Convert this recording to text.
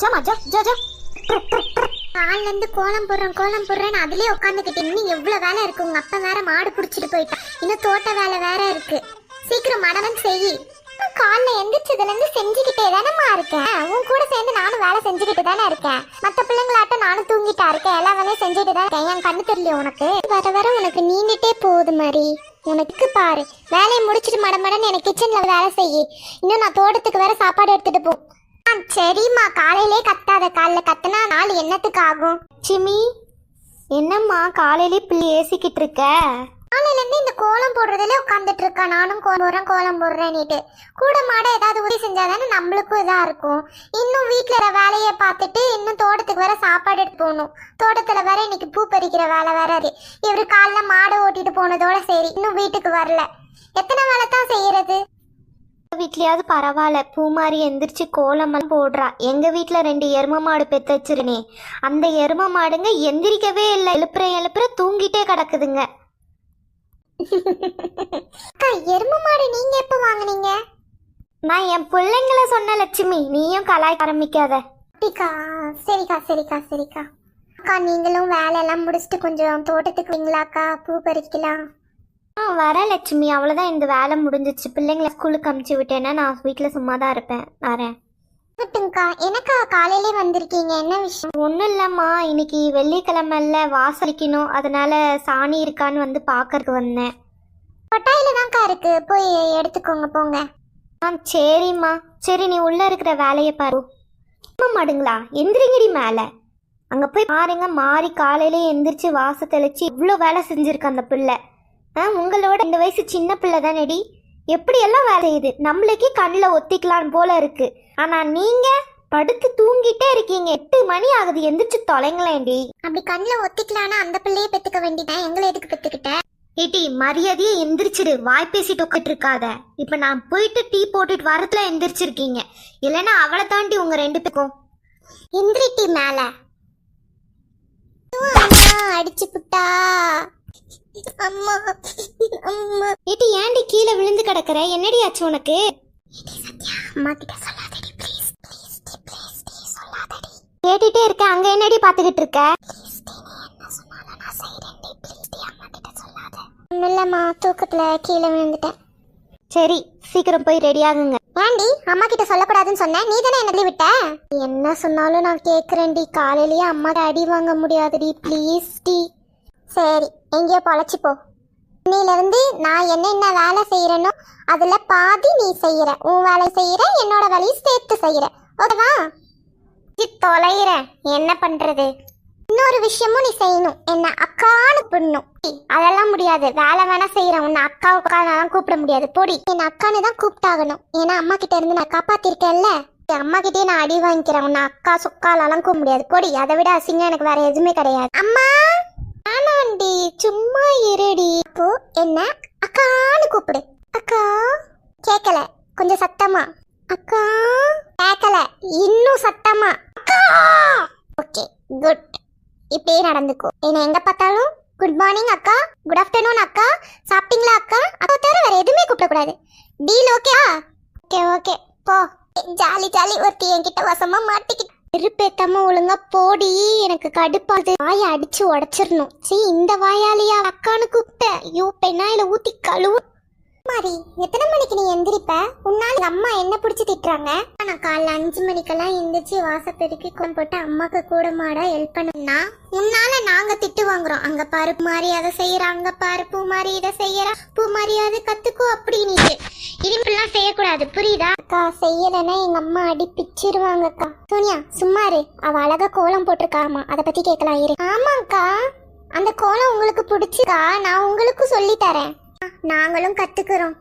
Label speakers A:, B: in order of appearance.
A: ஜாமா ஜா ஜா ஜா. காலைல இருந்து கோலம் போடுறேன்னு அதுலயே உட்காந்துக்கிட்டு இன்னும் எவ்வளவு வேலை இருக்கு. உங்க அப்பா வேற மாடு புடிச்சிட்டு போயிட்டான். இன்னும் தோட்ட வேலை வேற இருக்கு. சீக்கிரம் மடவன் செய். காலைல எந்திரிச்சதுல இருந்து செஞ்சுக்கிட்டே தானேம்மா இருக்கேன். உன் கூட சேர்ந்து நானும் வேலை செஞ்சுக்கிட்டு தானே இருக்கேன். மத்த பிள்ளைங்களாட்ட நானும் தூங்கிட்டா இருக்கேன். எல்லா வேலையும் செஞ்சுட்டு தான் இருக்கேன். என் கண்ணு தெரியல உனக்கு. வர வர உனக்கு நீண்டுட்டே போகுது மாதிரி. உனக்கு பாரு, வேலையை முடிச்சிட்டு மடமடன்னு எனக்கு கிச்சன்ல வேலை செய்யி. இன்னும் நான் தோட்டத்துக்கு வேற சாப்பாடு எடுத்துட்டு போ. சரிம்மா, காலையிலே கத்தாத. காலைல கத்துனா நாள் என்னத்துக்கு ஆகும்? சிமி, என்னம்மா காலையிலே பிள்ளை ஏசிக்கிட்டு இருக்க? காலையில இருந்து இந்த கோலம் போடுறதுல உட்காந்துட்டு இருக்கா. நானும் கோலம் போடுறேன்னுட்டு கூட மாட ஏதாவது உதவி செஞ்சாதானே நம்மளுக்கும் இதா இருக்கும். இன்னும் வீட்டுல வேலையை பார்த்துட்டு இன்னும் தோட்டத்துக்கு வேற சாப்பாடு எடுத்து போகணும். தோட்டத்துல வேற இன்னைக்கு பூ பறிக்கிற வேலை வேற இருக்கு. இவரு காலைல மாடை ஓட்டிட்டு போனதோட சரி, இன்னும் வீட்டுக்கு வரல. எத்தனை வேலை தான் செய்யறது? வீட்லயாவது பரவாயில்ல, பூமாரி எந்திரிச்சு கோலமெல்லாம் போடுறா. எங்க வீட்டுல 2 எரும மாடு பெத்து வச்சிருனே, அந்த எரும மாடுங்க எந்திரிக்கவே இல்லை. எழுப்புற தூங்கிட்டே கிடக்குதுங்க. அக்கா, எரும மாடு நீங்க எப்ப வாங்குனீங்க? நான் என் பிள்ளைங்கள சொன்ன லட்சுமி, நீயும் கலாய்க்க ஆரம்பிக்காத. சரிக்கா. அக்கா, நீங்களும் வேலையெல்லாம் முடிச்சுட்டு கொஞ்சம் தோட்டத்துக்கு வரீங்களாக்கா? பூ பறிக்கலாம். வர லட்சுமி, அவ்வளோதான். இந்த வேலை முடிஞ்சிச்சு. பிள்ளைங்களை ஸ்கூலுக்கு அமுச்சு விட்டேன்னா நான் வீட்டில் சும்மா தான் இருப்பேன். வரேன். எனக்கா காலையிலே வந்திருக்கீங்க? என்ன விஷயம்? ஒன்றும் இல்லைம்மா, இன்னைக்கு வெள்ளிக்கிழமைல வாசலிக்கணும். அதனால சாணி இருக்கான்னு வந்து பார்க்கறதுக்கு வந்தேன். கொட்டாயில தான்க்கா இருக்கு, போய் எடுத்துக்கோங்க போங்க. சரிம்மா. சரி, நீ உள்ள இருக்கிற வேலையை பாரு. மாடுங்களா, எந்திரிங்கடி மேலே. அங்கே போய் பாருங்க, மாறி காலையிலே எந்திரிச்சு வாச தெளிச்சு இவ்வளோ வேலை செஞ்சுருக்கு அந்த பிள்ளை. உங்களோட இந்த வயசு சின்ன பிள்ளை தானேடி, எப்படியெல்லாம் வேலை செய்யுது. நம்மளுக்கே கண்ணில் ஒத்திக்கலாம் போல இருக்கு. ஆனா நீங்க படுத்து தூங்கிட்டே இருக்கீங்க. 8 மணி ஆகுது, எந்திரிச்சு தொலைங்களேண்டி. அப்படி கண்ணில் ஒத்திக்கலான்னா அந்த பிள்ளையே பெத்துக்க வேண்டியதான். எங்களை எதுக்கு பெத்துக்கிட்ட? ஏட்டி, மரியாதையே எந்திரிச்சிடு. வாய் பேசிட்டு உட்காட்டு இருக்காத. இப்ப நான் போயிட்டு டீ போட்டுட்டு வரத்துல எந்திரிச்சிருக்கீங்க. இல்லைன்னா அவளை தாண்டி உங்க 2 பேருக்கும். எந்திரிட்டி மேல. அடிச்சு புட்டா. அம்மா அம்மா. ஏட்டி, ஏண்டி கீழே விழுந்து கிடக்குற? என்னடி ஆச்சு உனக்கு? அம்மா கிட்ட சொல்லாதடி ப்ளீஸ். சொல்லாதடி. கேட்டுட்டே இருக்க, அங்க என்னடி பாத்துக்கிட்டு இருக்க? என்ன சொன்னாலும் நான் செய்றேன்டி. ப்ளீஸ் அம்மா கிட்ட சொல்லாத. இல்லம்மா, தூக்கத்துல கீழே விழுந்துட்டேன். சரி, சீக்கிரம் போய் ரெடி ஆகுங்க. ஏண்டி அம்மா கிட்ட சொல்லக்கூடாதுன்னு சொன்னேன், நீ தானே என்ன விட்ட? என்ன சொன்னாலும் நான் கேக்குறேன்டி. காலையிலேயே அம்மா அடி வாங்க முடியாதுடி, ப்ளீஸ் டி. சரி, எங்கேயோ பொழைச்சிப்போ. இன்னிலிருந்து நான் என்ன வேலை செய்யறேனோ அதுல பாதி நீ செய்யற. உன் வேலை செய்யற, என்னோட வேலையும் சேர்த்து செய்யற. ஓகேவா? தொலைகிற என்ன பண்றது? இன்னொரு விஷயமும் நீ செய்யணும். என்ன அக்கான்னு பண்ணணும். அதெல்லாம் முடியாது. வேலை வேணா செய்யறேன், உன்னை அக்காவுக்காலாம் கூப்பிட முடியாது. பொடி, என்ன அக்கான்னு தான் கூப்பிட்டாகணும். ஏன்னா அம்மா கிட்ட இருந்து நான் காப்பாத்திருக்கேன்ல. அம்மா கிட்டே நான் அடி வாங்கிக்கிறேன். உன்னை அக்கா சொக்காலாம் கூப்பிட முடியாது. பொடி, அதை விட அசிங்கம் எனக்கு வேற எதுவுமே கிடையாது. அம்மா ஆனாண்டி, சும்மா இருடி. அப்போ என்ன அக்கான்னு கூப்பிடு. அக்கா. கேக்கல, கொஞ்சம் சத்தமா. அக்கா. கேக்கல, இன்னும் சத்தமா. அக்கா. Okay, good. இப்படியே நடந்துக்கோ. என்ன எங்க பார்த்தாலும் குட் மார்னிங் அக்கா, குட் ஆஃப்டர்நூன் அக்கா, சாப்பிட்டீங்களா அக்கா, அக்கா தவிர வேற எதுவுமே கூப்பிடக்கூடாது. டீல் ஓகேயா? ஓகே போ. ஜாலி ஒருத்தி என்கிட்ட வசமா மாட்டிக்கிட்டு இருப்பேத்தாம ஒழுங்கா போடி. எனக்கு கடுப்பாது. வாயை அடிச்சு உடைச்சிடணும். சரி, இந்த வாயாலியா அக்கான்னு கூப்பிட்ட? ஐயோ, பெண்ணாயில ஊத்தி கழுவு மாதிரி. எத்தனை மணிக்கு நீ எந்திரிப்ப? உன்னால அம்மா என்ன பிடிச்சி திட்டுறாங்க. நான் காலைல 5 மணிக்கெல்லாம் எந்திரிச்சு வாசப்பெருக்கி போட்டு அம்மாக்கு கூட மாட ஹெல்ப் பண்ணா, உன்னால நாங்க திட்டு வாங்குறோம். அங்க பாரு மாதிரி அதை செய்யறா, அங்க பாரு பூ மாதிரி இதை செய்யறா, பூ மாதிரி அதை கத்துக்கோ அப்படின்னு. இனிப்பெல்லாம் செய்யக்கூடாது, புரியுதா? அக்கா, செய்யலைன்னா எங்க அம்மா அடி பிச்சிருவாங்க. அக்கா சோனியா சும்மாரு. அவ அழகா கோலம் போட்டிருக்காமா, அதை பத்தி கேட்கலாம் இரு. ஆமாக்கா, அந்த கோலம் உங்களுக்கு பிடிச்சிக்கா? நான் உங்களுக்கு சொல்லி தரேன். நாங்களும் கத்துக்கிறோம்.